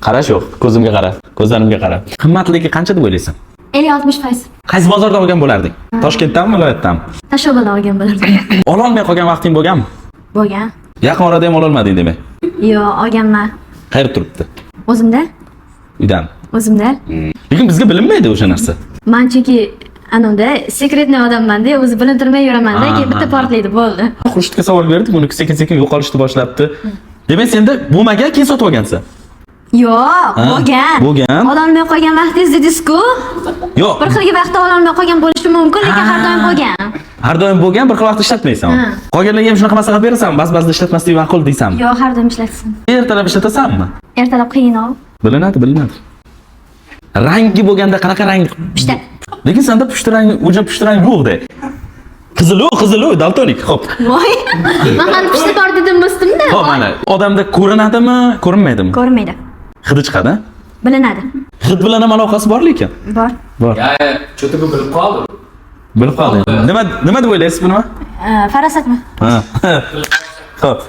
Qarash yo'q, ko'zimga qara, ko'zlarimga qara. Qimmatligi qancha deb o'ylaysan? 50-60%. Qaysi bozorda olgan bo'larding? Toshkentdanmi, viloyatdanmi? Tashlobada olgan bo'lardim. Ololmay qolgan vaqting bo'lganmi? Bo'lgan. Yaqin orada ham ololmading demak. Yo'q, olganman. Qayerda turibdi? O'zimda? Uydan. O'zimda. Lekin bizga bilinmaydi o'sha narsa. Men chunki anunda sekretniy odamman-da, o'zi bilintirmay yuraman-da, keyin bitta portlaydi, bo'ldi. Xurshidga savol berdik, uni sekin-sekin yo'qolishni boshlabdi. Demak, senda bo'lmagan, keyin sotib olgansan. Yo'q, bo'lgan. Bo'lgan. Ololmay qolgan vaqtingiz dedingiz-ku? Yo'q. Bir xilga vaqtda ololmay qolgan bo'lishi mumkin, lekin har doim bo'lgan. Har doim bo'lgan, bir xil vaqt ishlatmaysan. Qolganlarga ham shunaqa maslahat berasanmi? Ba'zi ishlatmaslik ma'qul deysanmi? Yo'q, har doim ishlatsin. Ertalab ishlatasanmi? Ertalab qiyin-ov. Bilinadi. Rangi bo'lganda qanaqa rang? Pushta. Lekin senda pushti rang, o'ja pushti rang yo'q-da. Qizilu, daltonik. Xo'p. Voy. Men hali pushta bor dedim, o'stimda. Xo'p, mana odamda ko'rinadimi, ko'rinmaydimi? Ko'rmaydi. Hidi chiqadi. Bilinadi. Hid bilan ham aloqasi bor lekin. Bor. Cho'tib bilib qoldim. Bilib qoldim. Nima deb o'ylaysiz buni? Farosatmi? Ha. Xo'p.